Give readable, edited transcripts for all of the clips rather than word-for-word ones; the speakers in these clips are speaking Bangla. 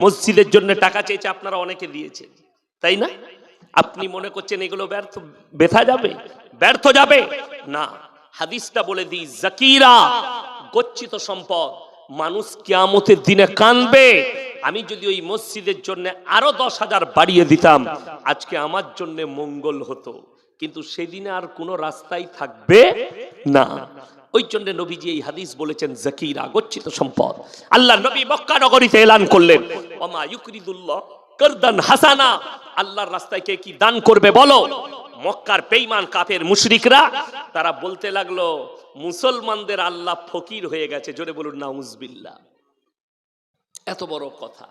মসজিদের জন্য টাকা চেয়েছে, আপনারা অনেকে দিয়েছেন, তাই না? আপনি মনে করছেন এগুলো ব্যর্থ যাবে না। হাদিসটা বলে দিই, জাকিরা গচ্ছিত সম্পদ, মানুষ কিয়ামতের দিনে কাঁদবে। আমি যদি ওই মসজিদের জন্য আরো 10,000 বাড়িয়ে দিতাম, আজকে আমার জন্য মঙ্গল হতো, কিন্তু সেদিনে আর কোনো রাস্তাই থাকবে না। ওই জন্য নবীজি এই হাদিস বলেছেন, জাকিরা গচ্ছিত সম্পদ। আল্লাহ নবী মক্কা নগরীতে এলান করলেন, ওমা ইউকরিদুল্লাহ কারদান হাসানা, আল্লাহর রাস্তায় কে কি দান করবে বলো। মক্কার বেঈমান কাফের মুশরিকরা তারা বলতে লাগলো, মুসলমানদের আল্লাহ ফকির হয়ে গেছে। জোরে বলুন নাউজুবিল্লাহ। এত বড় কথা।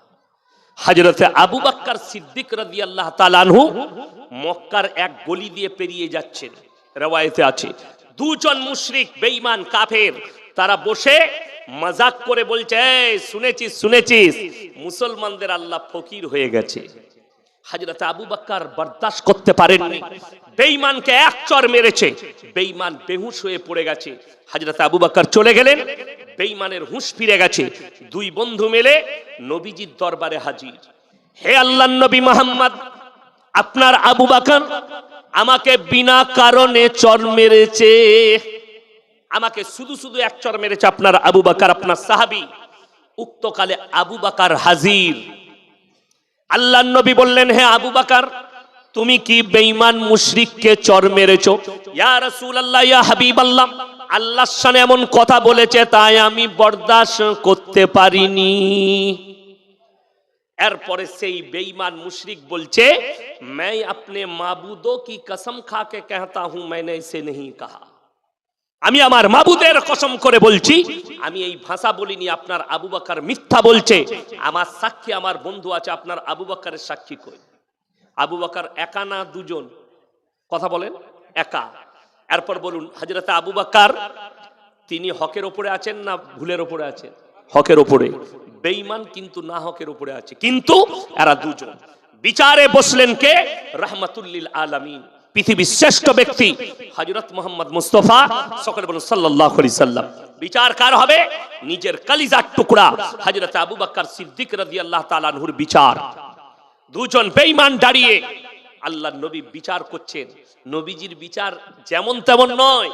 হযরতে আবু বকর সিদ্দিক রাদিয়াল্লাহু তাআলা আনহু মক্কার এক গলি দিয়ে পেরিয়ে যাচ্ছেন। রওয়ায়েতে আছে, দুজন মুশরিক বেঈমান কাফের তারা বসে মজাক করে বলছে, এই শুনেছিস মুসলমানদের আল্লাহ ফকির হয়ে গেছে। হযরত আবু বকর বরদাশত করতে পারেননি, বেঈমানকে এক চড় মেরেছে, বেঈমান বেহুশ হয়ে পড়ে গেছে। হযরত আবু বকর চলে গেলেন, বেঈমানের হুঁশ ফিরে গেছে। দুই বন্ধু মিলে নবীজির দরবারে হাজির। হে আল্লাহর নবী মুহাম্মদ, আপনার আবু বকর আমাকে বিনা কারণে চড় মেরেছে, আমাকে শুধু এক চড় মেরেছে আপনার আবু বকর, আপনার সাহাবী। উক্তকালে আবু বকর হাজির। আল্লাহর নবী বললেন, হে আবু বকর, তুমি কি বেঈমান মুশরিককে চড় মেরেছো? ইয়া রাসূলুল্লাহ, ইয়া হাবিবাল্লাহ, আল্লাহর শানে এমন কথা বলেছে, তাই আমি বরদাশত করতে পারিনি। এরপরে সেই বেঈমান মুশরিক বলছে, मैं अपने माबूदों की कसम खा के कहता हूं मैंने इसे नहीं कहा, আমি আমার মাবুদের কসম করে বলছি, আমি এই ভাষা বলিনি। আপনার আবু বকর মিথ্যা বলছে। আমার সাক্ষী আমার বন্ধু আছে, আপনার আবু বকরের সাক্ষী কই? আবু বকর একা না দুজন? কথা বলেন, একা। এরপর বলুন, হযরত আবু বকর তিনি হকের উপরে আছেন না ভুলের উপরে আছেন? হকের উপরে। বেঈমান কিন্তু না হকের উপরে আছে, কিন্তু এরা দুজন বিচারে বসলেন কে? রাহমাতুল লিল আলামিন, পৃথিবীর শ্রেষ্ঠ ব্যক্তি হযরত মুহাম্মদ মুস্তাফা সকলে বলুন সাল্লাল্লাহু আলাইহি সাল্লাম। বিচার কার হবে? নিজের কলিজার টুকরা হযরত আবু বকর সিদ্দিক রাদিয়াল্লাহু তাআলা আনহুর বিচার। দুজন বেঈমান দাঁড়িয়ে আল্লাহর নবী বিচার করছেন। নবীজির বিচার যেমন তেমন নয়।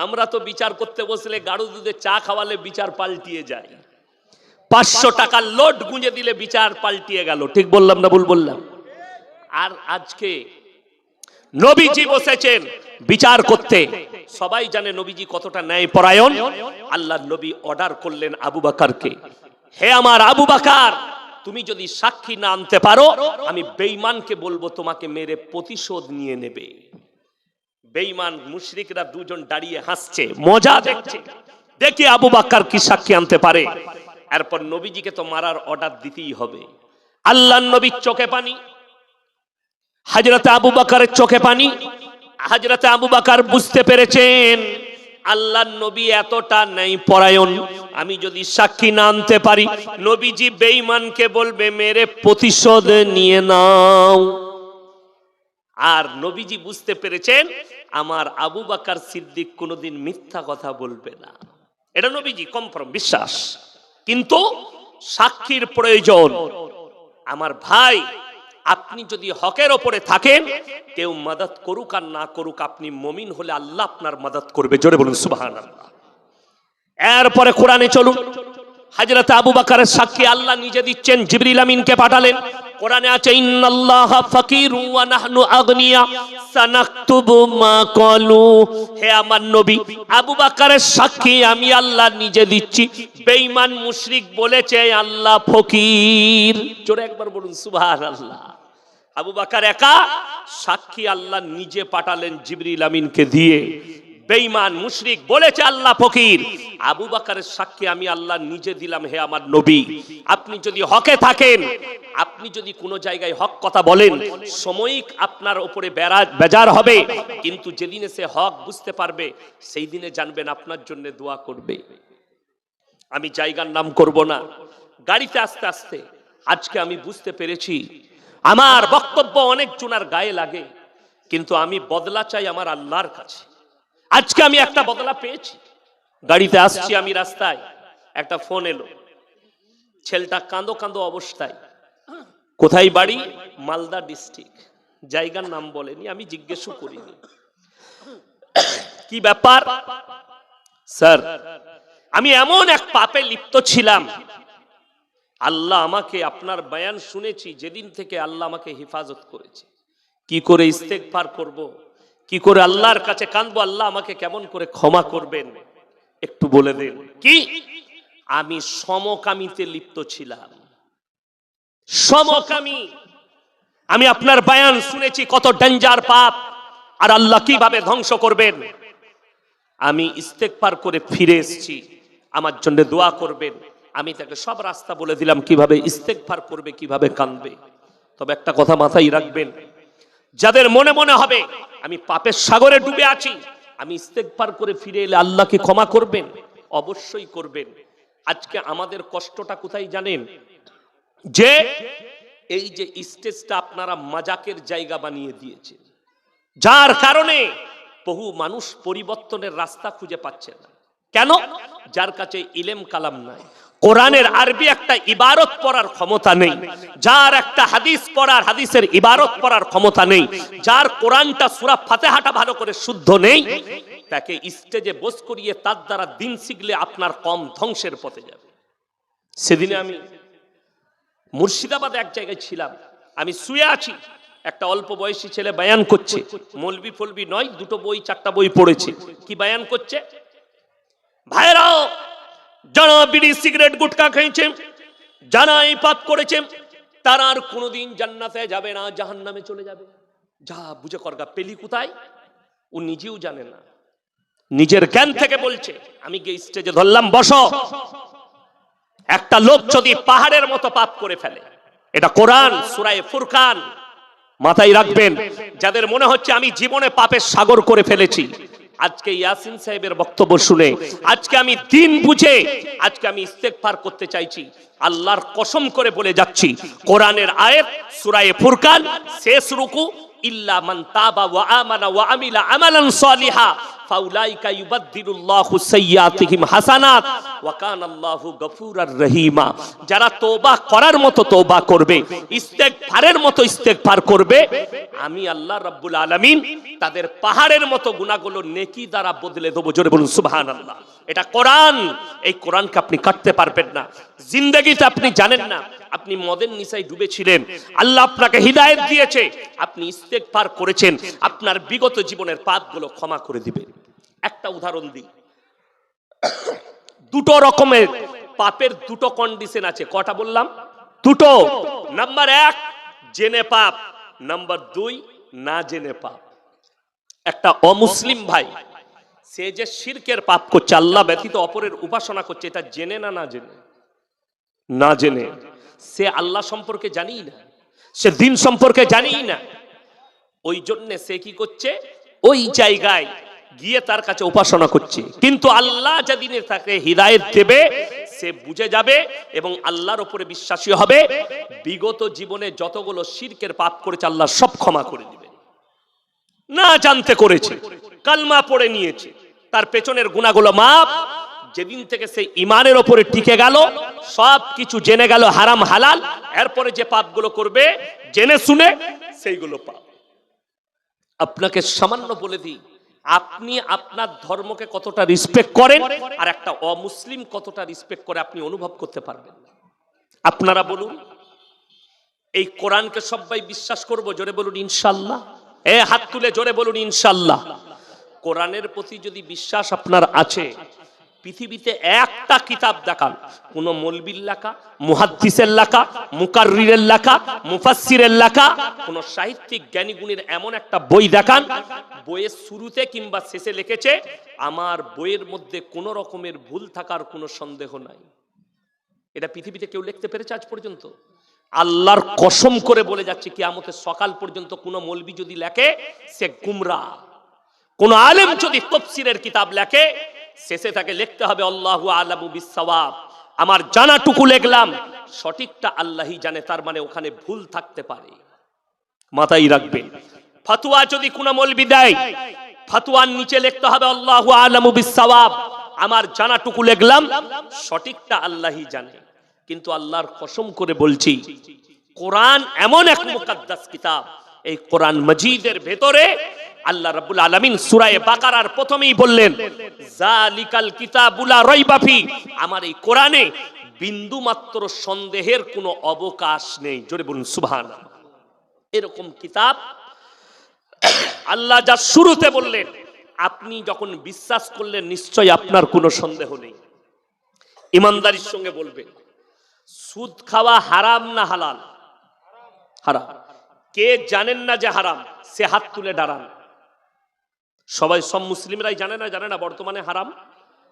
আমরা তো বিচার করতে বসলে গাড়ু দুধে চা খাওয়ালে বিচার পাল্টিয়ে যায়, 500 টাকার লোড গুঁজে দিলে বিচার পাল্টিয়ে গেল। ঠিক বললাম না ভুল বললাম? আর আজকে নবীজি বসেছেন বিচার করতে। সবাই জানে নবীজি কতটা ন্যায়পরায়ণ। আল্লাহর নবী অর্ডার করলেন আবু বকরকে, হে আমার আবু বকর, তুমি যদি সাক্ষী না আনতে পারো, আমি বেঈমানকে বলবো তোমাকে মেরে প্রতিশোধ নিয়ে নেবে। বেঈমান মুশরিকরা দুজন দাঁড়িয়ে হাসছে, মজা দেখছে, দেখি আবু বকর কি সাক্ষী আনতে পারে। এরপর নবীজিকে তো মারার অর্ডার দিতেই হবে। আল্লাহর নবীর চোখে পানি, হযরত আবু বকরের চোখে পানি। হযরত আবু বকর বুঝতে পেরেছেন আল্লাহর নবী এতটা ন্যায়পরায়ণ, আমি যদি সাক্ষী না আনতে পারি, নবীজি বেঈমানকে বলবে মেরে প্রতিশোধ নিয়ে নাও। আর নবীজি বুঝতে পেরেছেন আমার আবু বকর সিদ্দিক কোনোদিন মিথ্যা কথা বলবে না। এটা নবীজি কনফার্ম বিশ্বাস। কিন্তু সাক্ষীর প্রয়োজন। আমার ভাই, আপনি যদি হকের ওপরে থাকেন, কেউ মদদ করুক আর না করুক, আপনি মুমিন হলে আল্লাহ আপনার মদদ করবে। জোরে বলুন সুবহানাল্লাহ। এরপরে কোরআনে চলুন। হযরত আবু বকরের সাক্ষী আল্লাহ নিজে দিচ্ছেন, জিবরিল আমিনকে পাঠালেন। কোরআনে আছে, ইন্নাল্লাহা ফাকিরু ওয়া নাহনু আগনিয়া সানাকতুবু মা ক্বালু। হে আমার নবী, আবু বকরের সাক্ষী আমি আল্লাহ নিজে দিচ্ছি। বেঈমান মুশরিক বলেছে আল্লাহ ফকির। জোরে একবার বলুন সুবহানাল্লাহ। আবু বকর একা, সাক্ষী আল্লাহ নিজে পাঠালেন জিবরিল আমিনকে দিয়ে। বেঈমান মুশরিক বলেছে আল্লাহ ফকির, আবু বকরের সাক্ষী আমি আল্লাহ নিজে দিলাম। হে আমার নবী, আপনি যদি হকে থাকেন, আপনি যদি কোনো জায়গায় হক কথা বলেন, সাময়িক আপনার উপরে বেজার হবে, কিন্তু যেদিনে সে হক বুঝতে পারবে, সেই দিনে জানবেন আপনার জন্য দোয়া করবে। আমি জায়গার নাম করব না। গাড়িতে আস্তে আস্তে আজকে আমি বুঝতে পেরেছি আমার বক্তব্য অনেক জনের গায়ে লাগে, কিন্তু আমি বদলা চাই আমার আল্লাহর কাছে। আজকে আমি একটা বদলা পেয়েছি। গাড়িতে আসছি আমি, রাস্তায় একটা ফোন এলো, ছেলেটা কাঁদো কাঁদো অবস্থায় কোথায় বাড়ি? মালদা ডিস্ট্রিক্ট। জায়গার নাম বলেনি, আমি জিজ্ঞেসও করিনি। কি ব্যাপার স্যার? আমি এমন এক পাপে লিপ্ত ছিলাম, আল্লাহ আমাকে, আপনার বয়ান শুনেছি যেদিন থেকে আল্লাহ আমাকে হেফাজত করেছে। কি করে ইস্তেগফার করব, কি করে আল্লাহর কাছে কাঁদবো, আল্লাহ আমাকে কেমন করে ক্ষমা করবেন একটু বলে দেন। কি? আমি সমকামিতে লিপ্ত ছিলাম, সমকামী। আমি আপনার বয়ান শুনেছি কত ডেঞ্জার পাপ, আর আল্লাহ কিভাবে ধ্বংস করবেন। আমি ইস্তেগফার করে ফিরে এসেছি, আমার জন্য দোয়া করবেন। আমি তাকে সব রাস্তা বলে দিলাম কিভাবে ইস্তেগফার করবে, কিভাবে কাঁদবে। তবে একটা কথা মাথায় রাখবেন, যাদের মনে মনে হবে আমি পাপের সাগরে ডুবে আছি, আমি ইস্তেগফার করে ফিরে এলে আল্লাহ কি ক্ষমা করবেন? অবশ্যই করবেন। আজকে আমাদের কষ্টটা কোথায় জানেন? যে এই যে স্টেজটা আপনারা মাজাকের জায়গা বানিয়ে দিয়েছেন, যার কারণে বহু মানুষ পরিবর্তনের রাস্তা খুঁজে পাচ্ছে না। কেন? যার কাছে ইলম কালাম নাই, কোরআনের আরবি একটা ইবারত পড়ার ক্ষমতা নেই, যার একটা হাদিস পড়ার, হাদিসের ইবারত পড়ার ক্ষমতা নেই, যার কোরআনটা সূরা ফাতিহাটা ভালো করে শুদ্ধ নেই, তাকে স্টেজে বস করিয়ে তার দ্বারা দিন শিখলে আপনার কম ধ্বংসের পথে যাবে। সেদিনে আমি মুর্শিদাবাদে এক জায়গায় ছিলাম, আমি শুয়ে আছি, একটা অল্প বয়সী ছেলে বয়ান করছে, মৌলবি ফলবি নয়, দুটো বই চারটা বই পড়েছে। কি বয়ান করছে? ভাইরাও, যারা বিড়ি সিগারেট গুটকা খেয়েছে, যারা এই পাপ করেছে, তারা আর কোনোদিন জান্নাতে যাবে না, জাহান্নামে চলে যাবে। যা বুঝে করগা, পেলি কোথায়? ও নিজেও জানে না, নিজের জ্ঞান থেকে বলছে। আমি গিয়ে স্টেজে ধরলাম, বসো। একটা লোক যদি পাহাড়ের মতো পাপ করে ফেলে, এটা কোরআন সূরা ফুরকান, মাথায় রাখবেন। যাদের মনে হচ্ছে আমি জীবনে পাপের সাগর করে ফেলেছি, আজকে ইয়াসিন সাহেবের বক্তব্য শুনে আজকে আমি দিন বুঝে আজকে আমি ইস্তেগফার করতে চাইছি। আল্লাহর কসম করে বলে যাচ্ছি, কোরআনের আয়াত সূরা ফুরকান শেষ রুকু, ইল্লা মান তাবা ওয়া আমানা ওয়া আমিলা আমালান সালিহা ফাউলাইকা ইউবাদদিলুল্লাহু সাইয়্যাতিহিম হাসানাত ওয়া কানাল্লাহু গফুরার রহিমা। যারা তওবা করার মতো তওবা করবে, ইস্তেগফারের মতো ইস্তেগফার করবে, আমি আল্লাহ রাব্বুল আলামিন তাদের পাহাড়ের মতো গুনাহগুলো নেকি দ্বারা বদলে দেব। জোরে বলুন সুবহানাল্লাহ। এটা কোরআন, এই কোরআনকে আপনি কাটতে পারবেন না। জিন্দেগিতে আপনি জানেন না, আপনি মদের নিশায় ডুবেছিলেন, আল্লাহ আপনাকে হিদায়াত দিয়েছে, আপনি ইস্তেগফার করেছেন, আপনার বিগত জীবনের পাপগুলো ক্ষমা করে দিবেন। একটা উদাহরণ দিই, দুটো রকমের পাপের দুটো কন্ডিশন আছে। কটা বললাম? দুটো। নাম্বার 1 জেনে পাপ, নাম্বার 2 না জেনে পাপ। একটা অমুসলিম ভাই, সে যে শিরকের পাপ করছে, আল্লাহ ব্যতীত অপরের উপাসনা করছে, এটা জেনে না না জেনে? না জেনে। সে আল্লাহ সম্পর্কে জানিই না, সে দিন সম্পর্কে জানিই না, ওই জন্য সে কি করছে? ওই জায়গায় গিয়ে তার কাছে উপাসনা করছে। কিন্তু আল্লাহ যেদিন তাকে হিদায়াত দেবে, সে বুঝে যাবে এবং আল্লাহর উপরে বিশ্বাসী হবে। বিগত জীবনে যতগুলো শিরকের পাপ করেছে আল্লাহ সব ক্ষমা করে দিবেন। না জানতে করেছে, কালমা পড়ে নিয়েছে, তার পেছনের গুনাহগুলো মাপ। যেদিন থেকে সে ইমানের উপরে টিকে গেল, সব কিছু জেনে গেল হারাম হালাল, এরপরে যে পাপগুলো করবে জেনে শুনে, সেইগুলো পাপ। আপনাকে সামান্য বলে দিই, আপনি আপনার ধর্মকে কতটা রেসপেক্ট করেন আর একটা অমুসলিম কতটা রেসপেক্ট করে আপনি অনুভব করতে পারবেন। আপনারা বলুন, এই কোরআনকে সবাই বিশ্বাস করব? জোরে বলুন ইনশাআল্লাহ। হাত তুলে জোরে বলুন ইনশাআল্লাহ। কোরআনের প্রতি যদি বিশ্বাস আপনার আছে, পৃথিবীতে একটা কিতাব দেখান, কোন মৌলবীর লেখা, মুহাদ্দিসের লেখা, মুকাররিরের লেখা, মুফাসসিরের লেখা, কোন সাহিত্যিক জ্ঞানী গুণীর এমন একটা বই দেখান, বইয়ের শুরুতে কিংবা শেষে লিখেছে আমার বইয়ের মধ্যে কোন রকমের ভুল থাকার কোনো সন্দেহ নাই। এটা পৃথিবীতে কেউ লিখতে পেরেছে আজ পর্যন্ত? আল্লাহর কসম করে বলে যাচ্ছে, কিয়ামতের সকাল পর্যন্ত কোন মৌলবী যদি লেখে, সে গুমরা। কোন আলেম যদি তাফসীরের কিতাব লেখে, শেষে তাকে লিখতে হবে আল্লাহু আ'লামু বিস-সাওয়াব, আমার জানাটুকু লিখলাম, সঠিকটা আল্লাহই জানে, তার মানে ওখানে ভুল থাকতে পারে। মাথায় রাখবেন। ফতোয়া যদি কোন মৌলবী দেয়, ফতোয়ার নিচে লিখতে হবে আল্লাহু আ'লামু বিস-সাওয়াব, আমার জানাটুকু লিখলাম, সঠিকটা আল্লাহই জানে। কিন্তু আল্লাহর কসম করে বলছি, কোরআন এমন এক মুকাদ্দাস কিতাব, এই কোরআন মজিদের ভেতরে আল্লাহ রাব্বুল আলামিন সূরা বাকারার প্রথমেই বললেন, জালিকাল কিতাবুল লা রাইবা ফি, আমার এই কোরআনে বিন্দু মাত্র সন্দেহের কোনো অবকাশ নেই। জোরে বলুন সুবহানাল্লাহ। এরকম কিতাব আল্লাহ যা শুরুতে বললেন, আপনি যখন বিশ্বাস করলেন নিশ্চয়ই আপনার কোনো সন্দেহ নেই। ইমানদারির সঙ্গে বলবেন, সুদ খাওয়া হারাম না হালাল? হারাম। কে জানেন না যে হারাম, সে হাত তুলে দাঁড়ান। সবাই, সব মুসলিমরাই জানে না? জানে না বর্তমানে হারাম?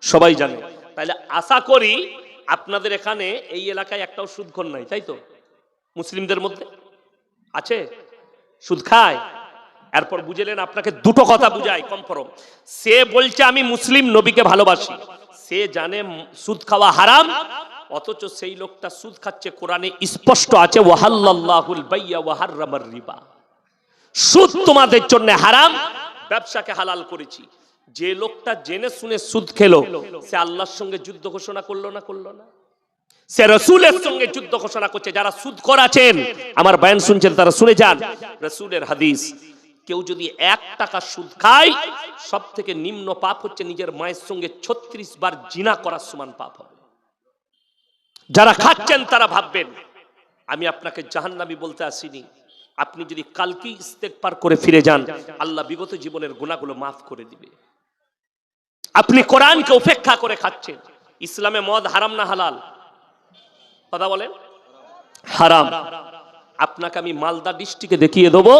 সবাই জানে। তাহলে আশা করি আপনাদের এখানে এই এলাকায় একটাও সুদখোর নাই, তাই তো? মুসলিমদের মধ্যে আছে সুদ খায়? এরপর বুঝলেন আপনাকে দুটো কথা বুঝাই কমফর্ম। সে বলছে আমি মুসলিম, নবীকে ভালোবাসি, সে জানে সুদ খাওয়া হারাম, অথচ সেই লোকটা সুদ খাচ্ছে। কোরআনে স্পষ্ট আছে, ওয়াহাল্লাল্লাহুল বাইয়া ওয়া হাররামার রিবা, সুদ তোমাদের জন্য হারাম, ব্যবসাকে হালাল করেছি। যে লোকটা জেনে শুনে সুদ খেলো, সে আল্লাহর সঙ্গে যুদ্ধ ঘোষণা করলো না? করলো না? সে রাসূলের সঙ্গে যুদ্ধ ঘোষণা করছে। যারা সুদখোর আছেন, আমার বয়ান শুনছেন, তারা শুনে যান রাসূলের হাদিস, কেউ যদি 1 টাকা সুদ খায়, সব থেকে নিম্ন পাপ হচ্ছে নিজের মায়ের সঙ্গে 36 বার জিনা করার সমান পাপ হবে। যারা খাচ্ছেন তারা ভাববেন আমি আপনাকে জাহান্নামী বলতে আসিনি। আপনি যদি কালকে ইস্তেগফার করে ফিরে যান, আল্লাহ বিগত জীবনের গুনাহগুলো মাফ করে দিবে। আপনি কোরআনকে উপেক্ষা করে খাচ্ছেন। ইসলামে মদ হারাম না হালাল? কথা বলেন। হারাম। আপনাকে আমি মালদা ডিস্ট্রিক্টে দেখিয়ে দেবো,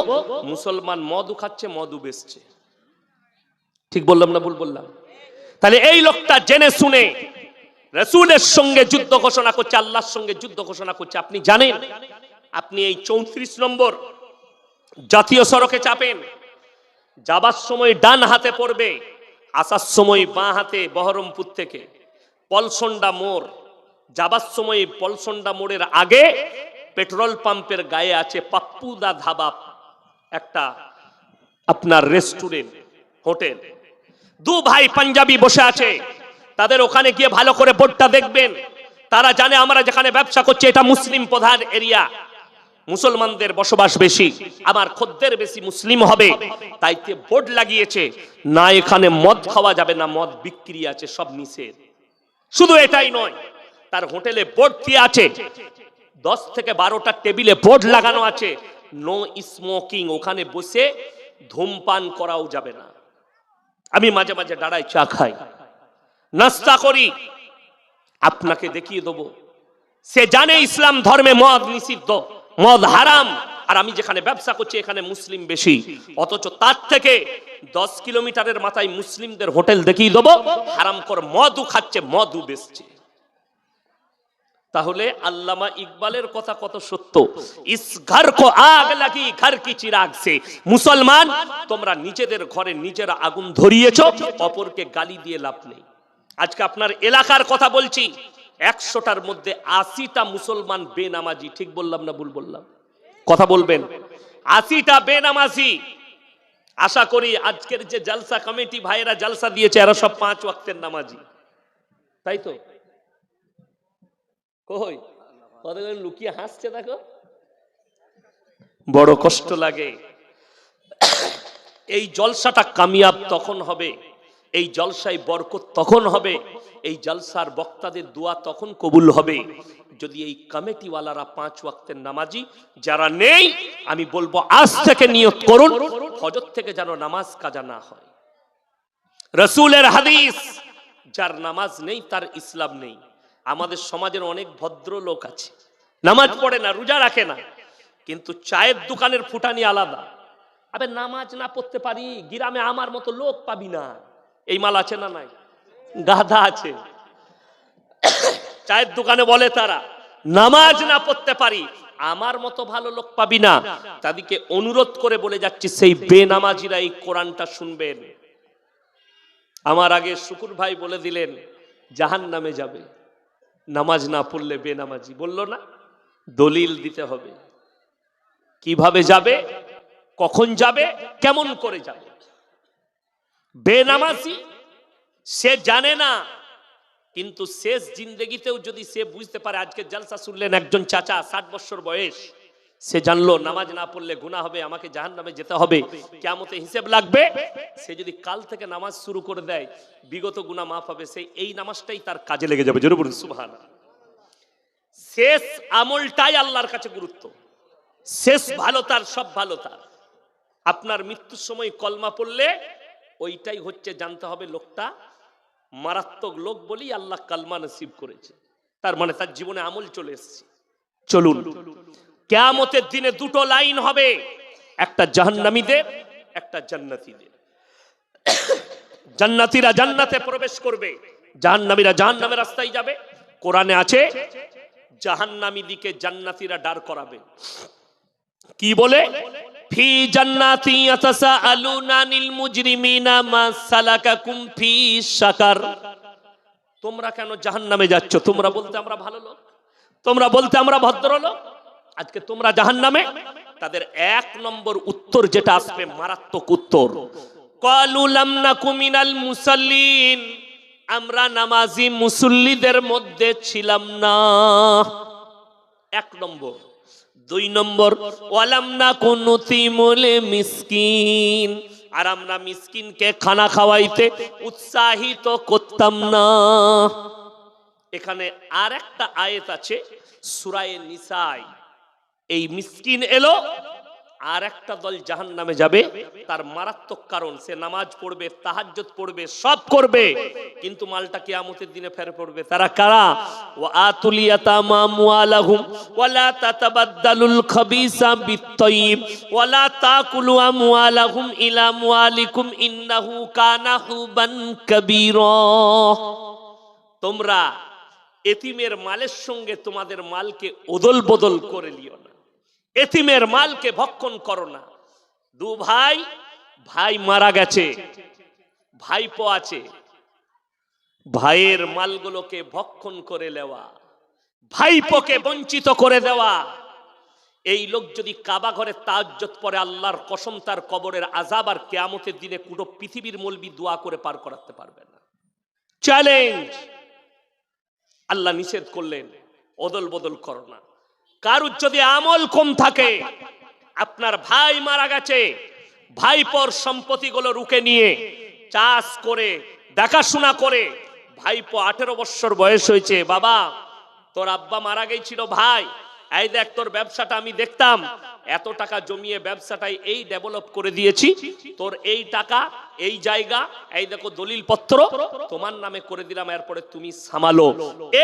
মুসলমান মদও খাচ্ছে, মদও বেচছে। ঠিক বললাম না ভুল বললাম? তাহলে এই লোকটা জেনে শুনে রাসূলের সঙ্গে যুদ্ধ ঘোষণা করছে, আল্লাহর সঙ্গে যুদ্ধ ঘোষণা করছে। আপনি জানেন, আপনি এই 34 নম্বর জাতীয় সড়কে চাপেন, যাবার সময় ডান হাতে পড়বে, আসার সময় বাঁ হাতে, বহরমপুর থেকে পলসন্ডা মোড়, যাবার সময় পলসন্ডা মোড়ের আগে পেট্রোল পাম্পের গায়ে আছে পাপ্পুদা ধাবা, একটা আপনার রেস্টুরেন্ট, হোটেল। দু ভাই পাঞ্জাবি বসে আছে, তাদের ওখানে গিয়ে ভালো করে বোর্ডটা দেখবেন। তারা জানে আমরা যেখানে ব্যবসা করছি এটা মুসলিম প্রধান এরিয়া, মুসলমানদের বসবাস বেশি, আমার খদ্দের বেশি মুসলিম হবে, তাই বোর্ড লাগিয়েছে, না এখানে মদ খাওয়া যাবে না, মদ বিক্রি আছে, সব নিষেধ। শুধু এটাই নয়, তার হোটেলে বোর্ড দিয়ে আছে, 10 থেকে 12টা টেবিলে বোর্ড লাগানো আছে, নো স্মোকিং, ওখানে বসে ধূমপান করাও যাবে না। আমি মাঝে মাঝে দাঁড়াই, চা খাই, নাস্তা করি, আপনাকে দেখিয়ে দেবো। সে জানে ইসলাম ধর্মে মদ নিষিদ্ধ, মদ হারাম, আর আমি যেখানে ব্যবসা করছি এখানে মুসলিম বেশি, অথচ তার থেকে 10 কিলোমিটারের মাথায় মুসলিমদের হোটেল দেখিয়ে দেবো, হারাম করে মদও খাচ্ছে, মদও বেচছে। তাহলে আল্লামা ইকবালের কথা কত সত্য, ইস ঘর কো আগ লাগি ঘর কি চিরাগ সে। মুসলমান, তোমরা নিজেদের ঘরে নিজেরা আগুন ধরিয়েছো, অপরকে গালি দিয়ে লাভ নেই। আজকে আপনার এলাকার কথা বলছি, 100টার মধ্যে 80টা মুসলমান বেনামাজি। ঠিক বললাম না ভুল বললাম? কথা বলবেন। 80টা বেনামাজি। আশা করি আজকের যে জলসা কমিটি ভাইয়েরা জলসা দিয়েছে, এরা সব 5 ওয়াক্তের নামাজি, তাই তো? কই কতজন লুকিয়ে হাসছে দেখো, বড় কষ্ট লাগে। এই জলসাটা কামিয়াব তখন হবে, এই জলসায় বরকত তখন হবে, এই জলসার বক্তাদের দোয়া তখন কবুল হবে, যদি এই কমিটিওয়ালারা 5 ওয়াক্তের নামাজি। যারা নেই, আমি বলবো আজ থেকে নিয়ত করুন, ফজর থেকে যেন নামাজ কাজা না হয়। রাসূলের হাদিস, যার নামাজ নেই তার ইসলাম নেই। আমাদের সমাজের অনেক ভদ্র লোক আছে, নামাজ পড়ে না, রোজা রাখে না, কিন্তু চায়ের দোকানের ফুটানি আলাদা। আবে নামাজ না পড়তে পারি, গ্রামে আমার মতো লোক পাবি না। এই মাল আছে না নাই? গাধা আছে। চায়ের দোকানে বলে তারা, নামাজ না পড়তে পারি, আমার মতো ভালো লোক পাবি না। তাদেরকে অনুরোধ করে বলে যাচ্ছি, সেই বেনামাজিরা এই কোরআনটা শুনবেন। আমার আগে শুকুর ভাই বলে দিলেন জাহান্নামে যাবে নামাজ না পড়লে। বেনামাজি বলল না, দলিল দিতে হবে, কিভাবে যাবে, কখন যাবে, কেমন করে যাবে। বেনামাজি সে জানে না, কিন্তু শেষ জিন্দেগিতেও যদি সে বুঝতে পারে। আজকে জলসা শুনলেন, একজন চাচা 60 বছর বয়স, সে জানলো নামাজ না পড়লে গুনাহ হবে, আমাকে জাহান্নামে যেতে হবে, কিয়ামতে হিসাব লাগবে। সে যদি কাল থেকে নামাজ শুরু করে দেয়, বিগত গুনাহ মাফ হবে, সেই এই নামাজটাই তার কাজে লেগে যাবে। জোরে বলুন সুবহানাল্লাহ। শেষ আমলটাই আল্লাহর কাছে গুরুত্ব, শেষ ভালো তার, সব ভালো তার। আপনার মৃত্যুর সময় কলমা পড়লে ওইটাই হচ্ছে, জানতে হবে লোকটা মারাত্মক লোক বলেই আল্লাহ কালমা নসিব করেছে, তার মানে তার জীবনে আমল চলে এসেছে। চলুন, কিয়ামতের দিনে দুটো লাইন হবে, একটা জাহান্নামীদের, একটা জান্নাতীদের। জান্নাতীরা জান্নাতে প্রবেশ করবে, জাহান্নামীরা জাহান্নামের রাস্তায় যাবে। কোরআনে আছে জাহান্নামী দিকে জান্নাতীরা দাঁড় করাবে, কি বলে? ফি জান্নাতি ইয়াতাসাআলুনা আনিল মুজরিমিনা মা সালাকাকুম ফি সাকার। তোমরা কেন জাহান্নামে যাচ্ছ? তোমরা বলতে আমরা ভালো লোক, তোমরা বলতে আমরা ভদ্রলোক, আজকে তোমরা জাহান্নামে। তাদের এক নম্বর উত্তর যেটা আসবে, মারাত্মক উত্তর, ক্বালু লাম নাকু মিনাল মুসাল্লিন, আমরা নামাজি মুসল্লিদের মধ্যে ছিলাম না, এক নম্বর। দুই নম্বর, ওয়ালাম নাকু নুতিমুল মিসকিন, আর আমরা মিসকিনকে খানা খাওয়াইতে উৎসাহিত করতাম না। এখানে আর একটা আয়াত আছে সূরায়ে নিসায়, এই মিসকিন এলো, আর একটা দল জাহান্নামে যাবে। তার মারাত্মক কারণ, সে নামাজ পড়বে, তাহাজ্জুদ পড়বে, সব করবে, কিন্তু মালটা কিয়ামতের দিনে ফের পড়বে। তারা কারা? ওয়া আতুল ইয়াতামা আমওয়ালাহুম ওয়া লা তাতাবাদদালুল খাবিসা বিত-তাইয়িব ওয়া লা তাকুলু আমওয়ালাহুম ইলা আমওয়ালিকুম ইন্নাহু কানা হুবান কাবীরা। তোমরা এতিমের মালের সঙ্গে তোমাদের মালকে ওদল বদল করে লিও না, এতিমের মালকে ভক্ষণ করো না। দু ভাই, ভাই মারা গেছে, ভাইপো আছে, ভাইয়ের মালগুলোকে ভক্ষণ করে নেওয়া, ভাইপোকে বঞ্চিত করে দেওয়া। এই লোক যদি কাবা ঘরে তাহাজ্জুদ পড়ে, আল্লাহর কসম তার কবরের আযাব আর কিয়ামতের দিনে পুরো পৃথিবীর মলবি দোয়া করে পার করাতে পারবে না। চ্যালেঞ্জ, আল্লাহ নিষেধ করলেন ওদল বদল করো না। কারুর যদি আমল কম থাকে, আপনার ভাই মারা গেছে, ভাইপোর সম্পত্তিগুলো রুখে নিয়ে চাষ করে দেখাশোনা করে, ভাইপো 18 বছর বয়স হয়েছে, বাবা তোর আব্বা মারা গেছিল, ভাই এই দেখ তোর ব্যবসাটা আমি দেখতাম, এত টাকা জমিয়ে ব্যবসাটাই এই ডেভেলপ করে দিয়েছি, তোর এই টাকা এই জায়গা এই দেখো দলিল পত্র তোমার নামে করে দিলাম, এরপরে তুমি সামালো।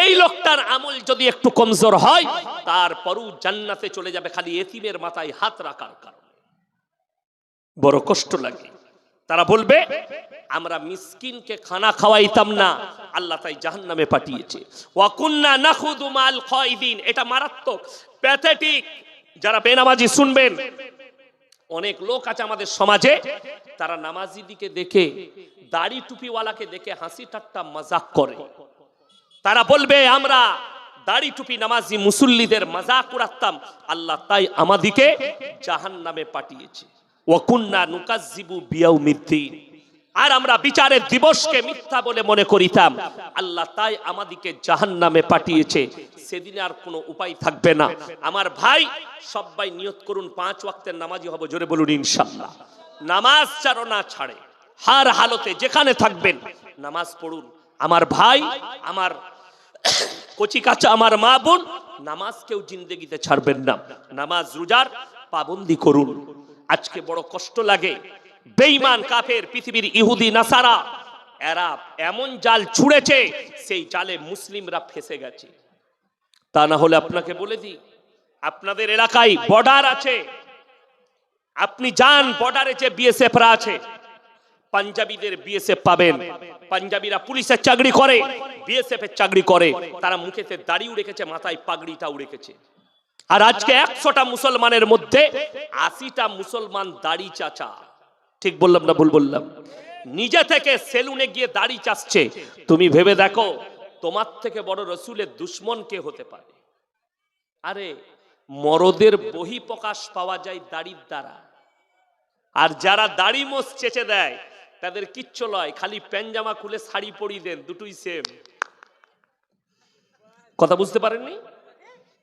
এই লোকটার আমল যদি একটু কমজোর হয়, তারপরও জান্নাতে চলে যাবে খালি এতিমের মাথায় হাত রাখার কারণে। বড় কষ্ট লাগে। তারা বলবে আমরা মিসকিনকে খানা খাওয়াইতাম না, আল্লাহ তাই জাহান্নামে পাঠিয়েছে। ওয়া কুন্না নাখুদু মাল খায়দিন, এটা মারাত্মক, প্যাথেটিক। যারা বেনামাজি শুনবেন, অনেক লোক আছে আমাদের সমাজে, তারা নামাজি দিকে দেখে, দাড়ি টুপিওয়ালাকে দেখে হাসি ঠাট্টা মজাক করে। তারা বলবে আমরা দাড়ি টুপি নামাজি মুসল্লিদের মজাক উড়াতাম, আল্লাহ তাই আমাদিকে জাহান্নামে পাঠিয়েছে। ওয়া কুন্না নুকাজ্জিবু বিয়াউমিদ্দিন, আর আমরা বিচারের দিবসকে মিথ্যা বলে মনে করিতাম, আল্লাহ তাই আমাদিকে জাহান্নামে পাঠিয়েছে। সেদিন আর কোনো উপায় থাকবে না। আমার ভাই সবাই নিয়ত করুন 5 ওয়াক্তের নামাজি হব, জোরে বলুন ইনশাআল্লাহ। নামাজ ছাড়ো না ছাড়ে, হার হালতে যেখানে থাকবেন নামাজ পড়ুন। আমার ভাই, আমার কচি কাঁচা আমার মা বোন, নামাজ কেউ জিন্দেগিতে ছাড়বেন না। নামাজ রোজার পাবন্দি করুন। আজকে বড় কষ্ট লাগে, বেঈমান কাফের পৃথিবীর ইহুদি নাসারা এরা এমন জাল ছুঁড়েছে, সেই জালে মুসলিমরা ফেসে গেছে। তা না হলে আপনাকে বলে দিই, আপনাদের এলাকায় বর্ডার আছে, আপনি যান বর্ডারে যে বিএসএফরা আছে, পাঞ্জাবিদের বিএসএফ পাবেন। পাঞ্জাবিরা পুলিশের চাকরি করে, বিএসএফ এর চাকরি করে। তারা মুখেতে দাড়িও রেখেছে, মাথায় পাগড়িটাও রেখেছে। আর আজকে 100টা মুসলমানের মধ্যে 80টা মুসলমান দাড়ি চাচা। ঠিক বললাম না ভুল বললাম? নিজে থেকে সেলুনে গিয়ে দাড়ি চাচ্ছে। তুমি ভেবে দেখো, তোমার থেকে বড় রসুলের দুশ্মন কে হতে পারে? আরে মরদের বহি প্রকাশ পাওয়া যায় দাড়ির দ্বারা। আর যারা দাড়ি মোছ চেচে দেয় তাদের কিচ্ছু লয়, খালি প্যান্ট-জামা খুলে শাড়ি পরিয়ে দেন, দুটোই সেম। কথা বুঝতে পারেননি?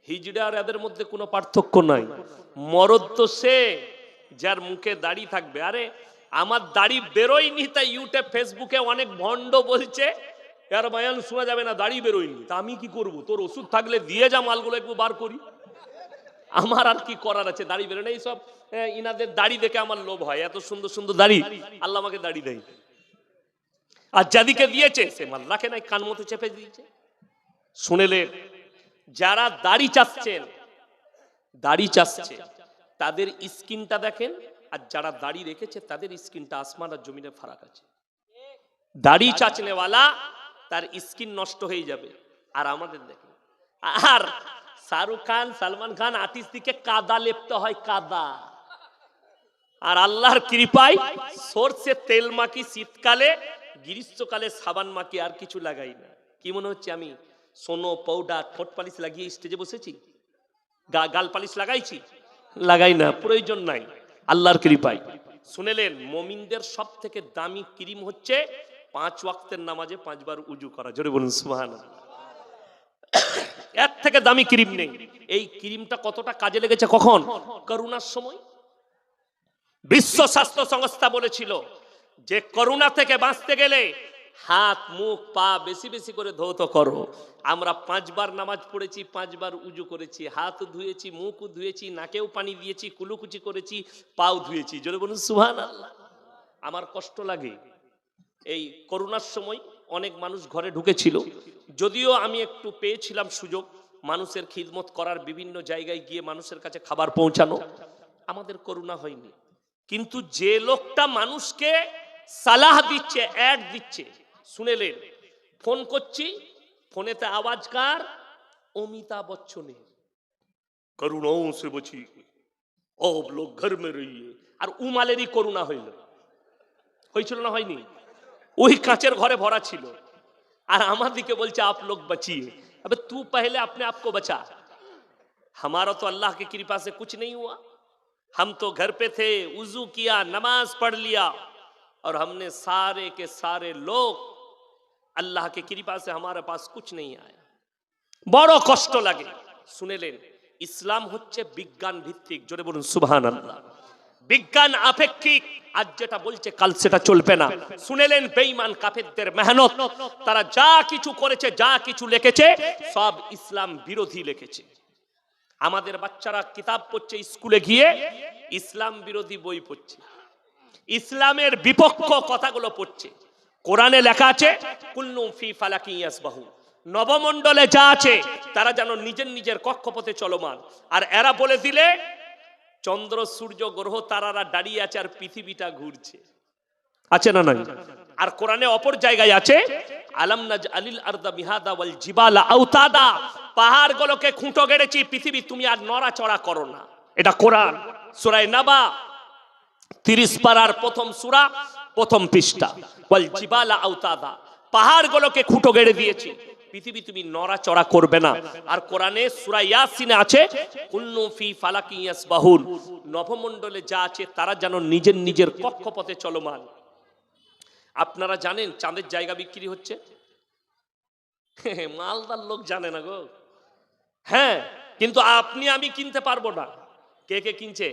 হিজড়া আর এদের মধ্যে কোনো পার্থক্য নাই। মরদ তো সে যার মুখে দাড়ি থাকবে। আরে আমার দাড়ি বেরোয়নি তাই ইউটিউব ফেসবুকে অনেক ভণ্ড বলছে আর বয়ান শোনা যাবে না, দাড়ি বেরোয়নি। তা আমি কি করব? তোর ওষুধ থাকলে দিয়ে যা, মালগুলো একটু বার করি। আমার আর কি করার আছে? দাড়ি বেরোয় এই সব ইনাদের দাড়ি দেখে আমার লোভ হয়, এত সুন্দর সুন্দর দাড়ি। আল্লাহ আমাকে দাড়ি দেয়, আর যাদিকে দিয়েছে সে মাল রাখে নাই, কান মতো চেপে দিয়েছে। শুনেলে যারা দাড়ি চাচ্ছেন, দাড়ি চাচ্ছে তাদের স্কিনটা দেখেন, আর যারা দাড়ি রেখেছে তাদের স্কিনটা আসমান আর জমিনের ফারাক আছে। দাড়ি চাচনেওয়ালা তার স্কিন নষ্ট হয়ে যাবে। আর আমাদের দেখেন, আর শাহরুখ খান, সালমান খান, আতিশদিকে কাদা লেপতে হয়, কাদা। আর আল্লাহর কৃপায় সরষে তেল মাখি শীতকালে, গ্রীষ্মকালে সাবান মাখি, আর কিছু লাগাই না। কি মনে হচ্ছে আমি সোনো পাউডার ঠোঁট পালিশ লাগিয়ে স্টেজে বসেছি? গাল পালিশ লাগাইছি? লাগাই না, প্রয়োজন নাই আল্লাহর কৃপায়। শুনেলেন, মুমিনদের সব থেকে দামি ক্রিম হচ্ছে 5 ওয়াক্তের নামাজে 5 বার উজু করা। জোরে বলুন সুবহানাল্লাহ। এর থেকে দামি ক্রিম নেই। এই ক্রিমটা কতটা কাজে লেগেছে কখন? করোনার সময়। বিশ্ব স্বাস্থ্য সংস্থা বলেছিল যে করোনা থেকে বাঁচতে গেলে হাত, মুখ, পা বেশি বেশি করে ধৌত করো। আমরা 5 বার নামাজ পড়েছি, 5 বার উজু করেছি, হাত ধুয়েছি, মুখ ধুয়েছি, নাকেও পানি দিয়েছি, কুলুকুচি করেছি, পাও ধুয়েছি। জোরে বলুন সুবহানাল্লাহ। আমার কষ্ট লাগে, এই করোনার সময় অনেক মানুষ ঘরে ঢুকেছিল, যদিও আমি একটু পেয়েছিলাম সুযোগ মানুষের খিদমত করার, বিভিন্ন জায়গায় গিয়ে মানুষের কাছে খাবার পৌঁছানো। আমাদের করোনা হয়নি, কিন্তু যে লোকটা মানুষকে সালাহ দিচ্ছে, অ্যাড দিচ্ছে, শুনেলেন, ফোন করছি, ফোনেতে আওয়াজ কার? অমিতাভ বচ্চনের। করোনাও সে বচি, अब लोग घर में रहिए। আর উমালেরই করোনা হয়েছিল না হয়নি? ওই কাঁচের ঘরে ভরা ছিল, আর আমার দিকে বলছে आप लोग बचिए। अबे तू पहले अपने आप को बचा। हमारा तो अल्लाह की कृपा से कुछ नहीं हुआ, हम तो घर पे थे, वुजू किया, नमाज पढ़ लिया, और हमने सारे के सारे लोग, अल्लाह की कृपा से हमारे पास कुछ नहीं आया। বড় কষ্ট লাগে। শুনেলেন, ইসলাম হচ্ছে বিজ্ঞান ভিত্তিক। জোরে বলুন সুবহানাল্লাহ। বিজ্ঞান আপেক্ষিক, আজ যেটা বলছে কাল সেটা চলবে না। শুনেলেন, বেঈমান কাফেরদের মেহনত, তারা যা কিছু করেছে, যা কিছু লিখেছে, সব ইসলাম বিরোধী লিখেছে। আমাদের বাচ্চারা কিতাব পড়ছে, স্কুলে গিয়ে ইসলাম বিরোধী বই পড়ছে, ইসলামের বিপক্ষ কথাগুলো পড়ছে। কোরআনে লেখা আছে কুল্লু ফি ফালাকি ইয়াসবাহু, নবমণ্ডলে যা আছে তারা যেন নিজের নিজের কক্ষপথে চলমান। আর এরা বলে দিলে চন্দ্র, সূর্য, গ্রহ, তারারা দাঁড়িয়ে আছে আর পৃথিবীটা ঘুরছে। আছে না নাই? আর কোরআনে অপর জায়গায় আছে আলাম নাজআলিল আরদা মিহাদা ওয়াল জিবালা আওতাদা, পাহাড়গুলোকে খুঁটো গেড়েছি, পৃথিবী তুমি আর নড়াচড়া করো না। এটা কোরআন, সূরা নাবা 30 পারার প্রথম সূরা, প্রথম পৃষ্ঠা। ওয়াল জিবালা আওতাদা, পাহাড়গুলোকে খুঁটো গেড়ে দিয়েছি, পৃথিবী তুমি নড়াচড়া করবে না। আর কোরআনে সূরা ইয়াসিনে আছে কুল্লু ফি ফালাকি ইয়াসবাহুন, নবমণ্ডলে যা আছে তারা যেন নিজের নিজের কক্ষপথে চলমান। আপনারা জানেন চাঁদের জায়গা বিক্রি হচ্ছে? মালদার লোক জানে না গো। হ্যাঁ, কিন্তু আপনি আমি কিনতে পারবো না। কে কে কিনছে?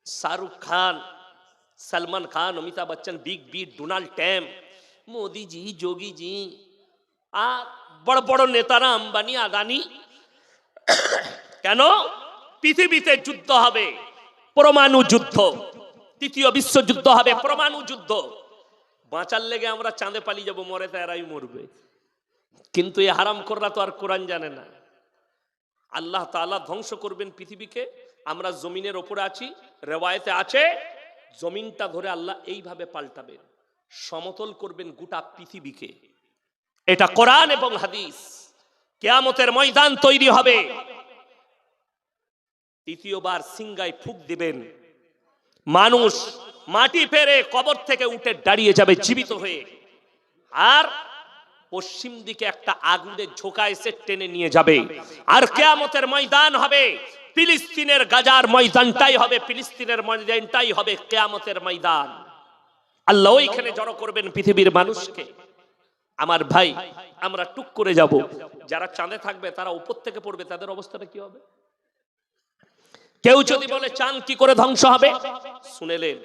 Shahrukh Khan, Salman Khan, Amitabh Bachchan, big B, Donald Trump, Modi ji, Yogi ji, আর বড় বড় নেতারা, আম্বানি, আদানি। কেন? পৃথিবীতে যুদ্ধ হবে, পরমাণু যুদ্ধ, তৃতীয় বিশ্বযুদ্ধ হবে, পরমাণু যুদ্ধ। বাঁচার লেগে আমরা চাঁদে পালিয়ে যাবো, মরে তো এরাই মরবে। কিন্তু এই হারামখোররা তো আর কোরআন জানে না। আল্লাহ তাআলা ধ্বংস করবেন পৃথিবীকে, আমরা জমিনের ওপরে আছি। রেওয়ায়েতে আছে জমিনটা ধরে আল্লাহ এইভাবে পাল্টাবেন, সমতল করবেন গোটা পৃথিবীকে। এটা কোরআন এবং হাদিস। কিয়ামতের ময়দান তৈরি হবে, তৃতীয়বার সিংহায় ফুঁক দিবেন, মানুষ মাটি ফেরে কবর থেকে উঠে দাঁড়িয়ে যাবে জীবিত হয়ে, আর পশ্চিম দিকে একটা আগুনের ঝোঁকা এসে টেনে নিয়ে যাবে। আর কিয়ামতের ময়দান হবে ফিলিস্তিনের গাজার ময়দানটাই হবে, ফিলিস্তিনের ময়দানটাই হবে কিয়ামতের ময়দান। আল্লাহ ওইখানে জড়ো করবেন পৃথিবীর মানুষকে। আমার ভাই, আমরা টুক করে যাব। যারা চাঁদে থাকবে তারা উপর থেকে পড়বে, তাদের অবস্থাটা কি হবে? কেউ যদি বলে চাঁদ কি করে ধ্বংস হবে, শুনেলেন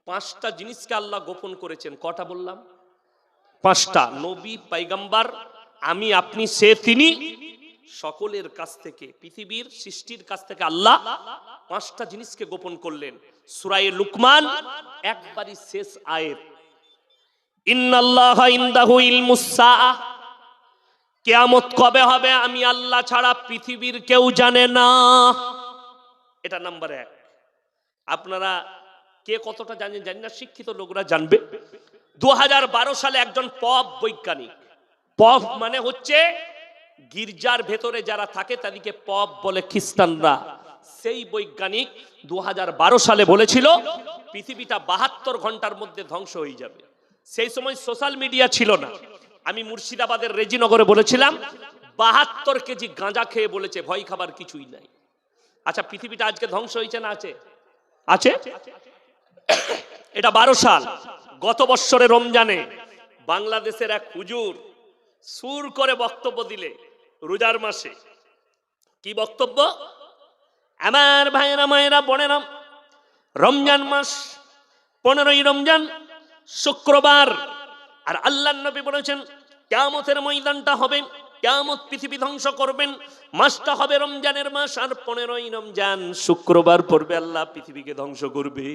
পাঁচটা জিনিসকে আল্লাহ গোপন করেছেন। কটা বললাম? পাঁচটা। নবী, পয়গম্বর, আমি, আপনি, সে, তিনি, সকলের কাছ থেকে, পৃথিবীর সৃষ্টির কাছ থেকে আল্লাহ পাঁচটা জিনিসকে গোপন করলেন। সূরা লুকমান একবারই শেষ আয়াত, ইন্নাল্লাহা ইনদাহু ইলমুস সাআ, কিয়ামত কবে হবে আমি আল্লাহ ছাড়া পৃথিবীর কেউ জানে না। এটা নাম্বার এক। আপনারা কে কতটা জানেন জানি না, শিক্ষিত লোকরা জানবে। 2012 সালে একজন পপ বৈজ্ঞানিক, পপ মানে হচ্ছে গির্জার ভেতরে যারা থাকে তাদেরকে পপ বলে খ্রিস্টানরা, সেই বৈজ্ঞানিক 2012 সালে বলেছিল পৃথিবীটা 72 ঘন্টার মধ্যে ধ্বংস হয়ে যাবে। সেই সময় সোশ্যাল মিডিয়া ছিল না। আমি মুর্শিদাবাদের রেজিনগরে বলেছিলাম 72 কেজি গাঁজা খেয়ে বলেছে ভয় খাবার কিছুই নাই। আচ্ছা, পৃথিবীটা আজকে ধ্বংস হয়েছে না আছে? আছে। এটা 12 সাল। গত বছরে রমজানে বাংলাদেশের এক হুজুর সুর করে বক্তব্য দিলে রোজার মাসে, কি বক্তব্য? আমার ভাইয়েরা, মায়েরা, বোনেরা, রমজান মাস 15ই রমজান শুক্রবার, আর আল্লাহর নবী বলেছেন কিয়ামতের ময়দানটা হবে, কিয়ামত পৃথিবী ধ্বংস করবেন, মাসটা হবে রমজানের মাস, আর 15ই রমজান শুক্রবার পড়বে আল্লাহ পৃথিবীকে ধ্বংস করবে।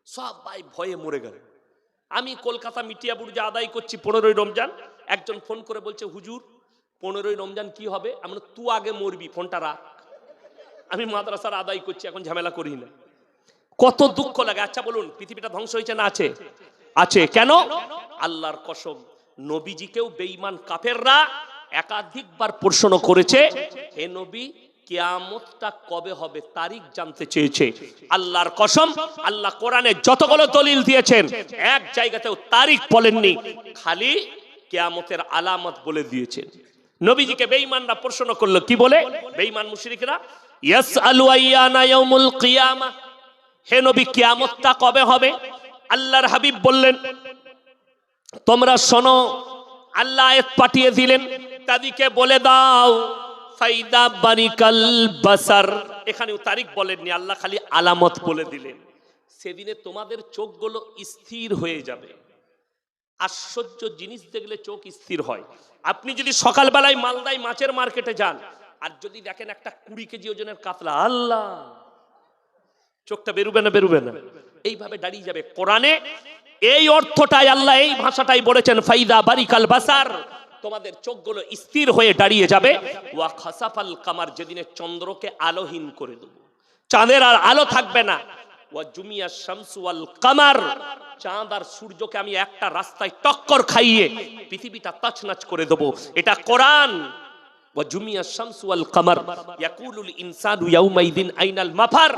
সবাই ভয়ে মরে গেল। আমি কলকাতা মিটিয়া বুর্জে আদায় করছি 15ই রমজান, একজন ফোন করে বলছে হুজুর 15ই রমজান কি হবে? আমরা তুই আগে মরবি, ফোনটা রাখ, আমি মাদ্রাসার আদায় করছি, এখন ঝামেলা করি না। কত দুঃখ লাগে। আচ্ছা বলুন, পৃথিবীটা ধ্বংস হয়েছে না আছে? আছে। কেন? আল্লাহর কসম, নবীজিকেও বেঈমান কাফেররা একাধিকবার প্রশ্ন করেছে, হে নবী কিয়ামতটা কবে হবে, তারিখ জানতে চেয়েছে। আল্লাহর কসম, আল্লাহ কোরআনে যতগুলো দলিল দিয়েছেন এক জায়গাতেও তারিখ বলেননি, খালি কিয়ামতের আলামত বলে দিয়েছেন। নবীজিকে বেঈমানরা প্রশ্ন করলো, কি বলে? বেঈমান মুশরিকরা ইয়াসআলু আইয়ানা ইয়াউমুল কিয়ামা, হে নবী কিয়ামতটা কবে হবে? আল্লাহর হাবিব বললেন তোমরা শোনো, আল্লাহ আয়াত পাঠিয়ে দিলেন, তাদেরকে বলে দাও ফাইদা বারিকাল বাসার। এখানেও তারিখ বলেননি, আল্লাহ খালি আলামত বলে দিলেন। সেদিনে তোমাদের চোখগুলো স্থির হয়ে যাবে। আশ্চর্য জিনিস দেখলে চোখ স্থির হয়। আপনি যদি সকালবেলায় মালদায় মাছের মার্কেটে যান আর যদি দেখেন একটা 20 কেজি ওজনের কাতলা, আল্লাহ, চোখটা বেরুবে না? বেরুবে না? এইভাবে দাঁড়িয়ে যাবে। কোরআনে এই অর্থটাই, আল্লাহ এই ভাষাটাই বলেছেন, ফাইদা বারিকাল বাসার, তোমাদের চোখগুলো স্থির হয়ে দাঁড়িয়ে যাবে। ওয়া খাসাফাল কামার, যেদিনে চন্দ্রকে আলোহীন করে দেব, চাঁদের আর আলো থাকবে না। ওয়া জুমিয়া শামসু ওয়াল কামার, চাঁদ আর সূর্যকে আমি একটা রাস্তায় টক্কর খাইয়ে পৃথিবীটা তছনছ করে দেব। এটা কোরআন। ওয়া জুমিয়া শামসু ওয়াল কামার ইয়াকুলুল ইনসানু ইয়াউমাইদিন আইনাল মাফার,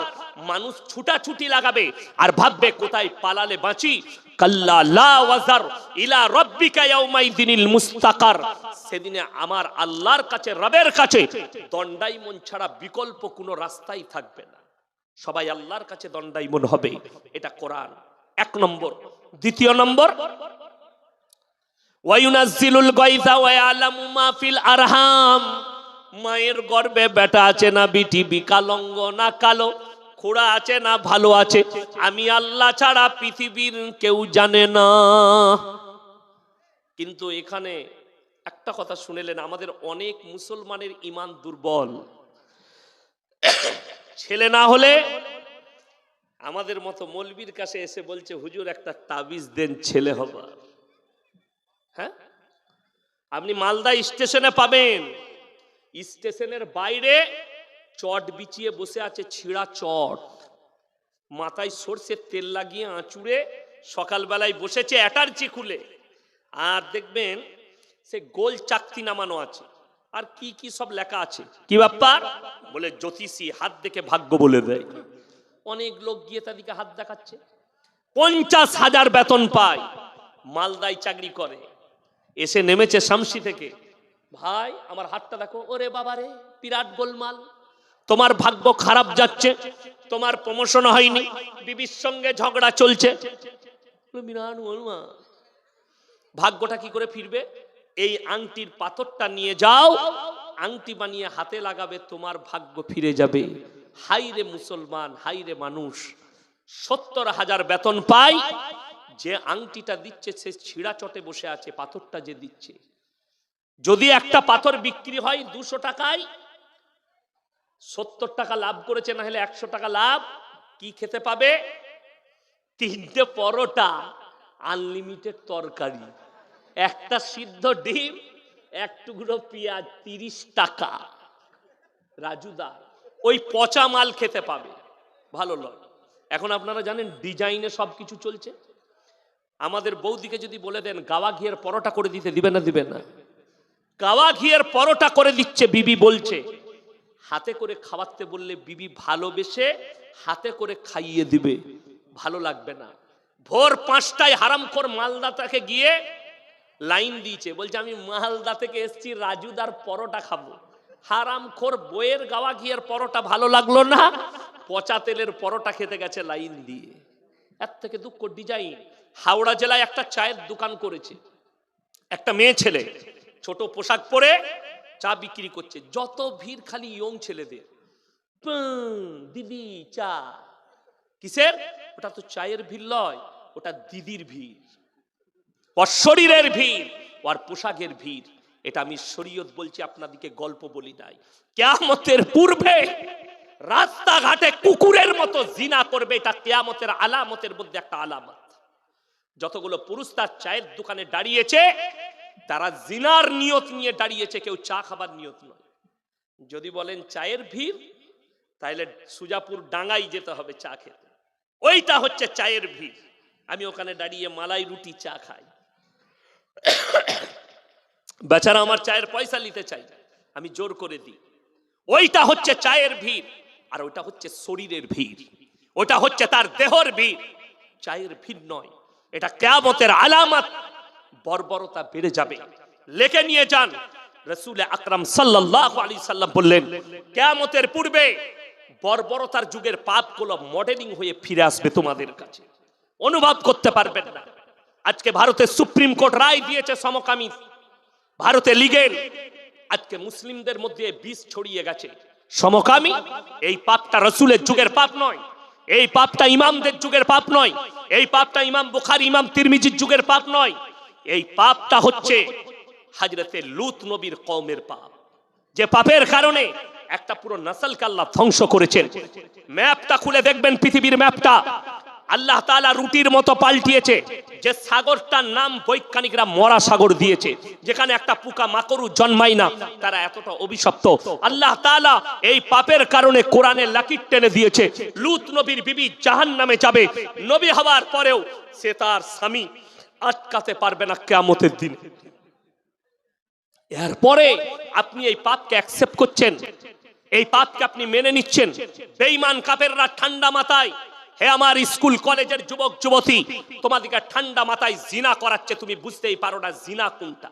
মানুষ ছুটাছুটি লাগাবে আর ভাববে কোথায় পালালে বাঁচি। কাল্লা লা ওয়াজার ইলা রাব্বিকা ইয়াউমাইদিনিল মুস্তাকার, সেদিনে আমার আল্লাহর কাছে, রবের কাছে দণ্ডায়মন ছাড়া বিকল্প কোনো রাস্তাই থাকবে না। সবাই আল্লাহর কাছে দণ্ডায়মন হবে। এটা কোরআন, এক নম্বর। দ্বিতীয় নম্বর, ওয়ায়ুনাজ্জিলুল গায়থা ওয়া ইয়ালামু মা ফিল আরহাম, মায়ের গর্ভে বেটা আছে না বিটি, বিকালঙ্গ না কালো, খোড়া আছে না ভালো আছে, আমি আল্লাহ ছাড়া পৃথিবীর কেউ জানে না। কিন্তু এখানে একটা কথা শুনেলেন, আমাদের অনেক মুসলমানের ঈমান দুর্বল। ছেলে না হলে আমাদের মতো মৌলবীর কাছে এসে বলছে হুজুর একটা তাবিজ দেন ছেলে হবার। হ্যাঁ, আপনি মালদা স্টেশনে পাবেন, স্টেশনের বাইরে চট বিছিয়ে বসে আছে, ছিঁড়া চট, মাথায় সরষের তেল লাগিয়ে আঁচুড়ে সকালবেলায় বসেছে অ্যাটার্জি খুলে, আর দেখবেন সে গোল চাকতি নামানো আছে, আর কি কি সব লেখা আছে। কি ব্যাপার? বলে জ্যোতিষী, হাত দেখে ভাগ্য বলে দেয়। অনেক লোক গিয়ে তাদেরকে হাত দেখাচ্ছে, 50,000 বেতন পায়, মালদায় চাকরি করে, এসে নেমেছে শামসি থেকে, ভাই আমার হাতটা দেখো। ওরে বাবা রে, বিরাট গোলমাল, তোমার ভাগ্য খারাপ যাচ্ছে, তোমার প্রমোশন হয়নি, বিবির সঙ্গে ঝগড়া চলছে। বিরাট গোলমাল, ভাগ্যটা কি করে ফিরবে? এই আংটির পাথরটা নিয়ে যাও, আংটি বানিয়ে হাতে লাগাবে, তোমার ভাগ্য ফিরে যাবে। হাইরে মুসলমান, হাইরে মানুষ, 70,000 বেতন পায়, যে আংটিটা দিচ্ছে সে ছিঁড়া চটে বসে আছে, পাথরটা যে দিচ্ছে। যদি একটা পাথর বিক্রি হয় 200 টাকায়, 70 টাকা লাভ করেছে, না হলে 100 টাকা লাভ। কি খেতে পাবে? 3টে পরোটা, আনলিমিটেড তরকারি, একটা সিদ্ধ ডিম, এক টুকরো পেঁয়াজ, 30 টাকা। রাজুদা ওই পচা মাল খেতে পাবে, ভালো লয়। এখন আপনারা জানেন ডিজাইনে সবকিছু চলছে। আমাদের বৌদিকে যদি বলে দেন গাওয়া ঘিয়ের পরোটা করে দিতে, দিবে না? দিবে না। গাওয়া ঘিয়ের পরোটা করে দিচ্ছে, বিবি বলছে হাতে করে খাওয়াতে বললে বিবি ভালোবেসে হাতে করে খাইয়ে দিবে, ভালো লাগবে না। ভোর 5টায় হারামখোর মালদাটাকে গিয়ে লাইন দিয়েছে, বলছে আমি মালদা থেকে এসছি, রাজুদার পরোটা খাবো। হারামখোর বইয়ের গাওয়া ঘিয়ের পরোটা ভালো লাগলো না, পচা তেলের পরোটা খেতে গেছে লাইন দিয়ে। এর থেকে দুঃখ ডিজাইন। হাওড়া জেলায় একটা চায়ের দোকান করেছে একটা মেয়ে ছেলে, ছোট পোশাক পরে চা বিক্রি করছে। যত ভিড় খালি ইয়ং ছেলেদের। দিদি চা। কিসের? ওটা তো চায়ের ভিড় নয়, ওটা দিদির ভিড়, ওর শরীরের ভিড়, ওর পোশাকের ভিড়। এটা আমি শরীয়ত বলছি, আপনাদেরকে গল্প বলি নাই। কিয়ামতের পূর্বে রাস্তাঘাটে কুকুরের মতো জিনা করবে, এটা কিয়ামতের আলামতের মধ্যে একটা আলামত। যতগুলো পুরুষ তার চায়ের দোকানে দাঁড়িয়েছে, তারা জিনার নিয়ত নিয়ে দাঁড়িয়েছে, কেউ চা খাবার নিয়ত নয়। যদি বলেন চায়ের ভিড়, তাহলে সুজাপুর ডাঙ্গাই যেতে হবে চা খেতে, ওইটা হচ্ছে চায়ের ভিড়। আমি ওখানে দাঁড়িয়ে মালাই রুটি চা খাই, বেচারা আমার চায়ের পয়সা নিতে চাই, আমি জোর করে দিই। ওইটা হচ্ছে চায়ের ভিড়, আর ওইটা হচ্ছে শরীরের ভিড়, ওটা হচ্ছে তার দেহর ভিড়, চায়ের ভিড় নয়। এটা কিয়ামতের আলামত, বর্বরতা বেড়ে যাবে। লেখে নিয়ে যান, রাসূল আকরাম সাল্লাল্লাহু আলাইহি সাল্লাম বললেন কিয়ামতের পূর্বে বর্বরতার যুগের পাপগুলো মডেলিং হয়ে ফিরে আসবে তোমাদের কাছে, অনুভব করতে পারবেন না। আজকে ভারতের সুপ্রিম কোর্ট রায় দিয়েছে সমকামী, ভারতে লিগেল। আজকে মুসলিমদের মধ্যে বিষ ছড়িয়ে গেছে। সমকামী এই পাপটা রাসূলের যুগের পাপ নয়, এই পাপটা ইমামদের যুগের পাপ নয়, এই পাপটা ইমাম বুখারী ইমাম তিরমিজির যুগের পাপ নয়, এই পাপটা হচ্ছে হযরতে লূত নবীর কওমের পাপ, যে পাপের কারণে একটা পুরো নসলকে আল্লাহ ধ্বংস করেছেন। ম্যাপটা খুলে দেখবেন, পৃথিবীর ম্যাপটা আল্লাহ তাআলা রুটির মতো পাল্টিয়েছে। যে সাগরটার নাম বৈজ্ঞানিকরা মরা সাগর দিয়েছে, যেখানে একটা পোকা মাকড়ও জন্মায় না, তারা এতটা অভিশপ্ত। আল্লাহ তাআলা এই পাপের কারণে কোরআনে লাকির টেনে দিয়েছে, লূত নবীর বিবি জাহান্নামে যাবে, নবী হওয়ার পরেও সে তার স্বামী আটকাতে পারবে না কিয়ামতের দিনে। এরপরে আপনি এই পাপকে অ্যাকসেপ্ট করছেন, এই পাপকে আপনি মেনে নিচ্ছেন। বেঈমান কাফেররা ঠান্ডা মাথায়, হে আমার স্কুল কলেজের যুবক যুবতী, তোমাদেরকে ঠান্ডা মাথায় জিনা করাচ্ছে, তুমি বুঝতেই পারো না জিনা কোনটা।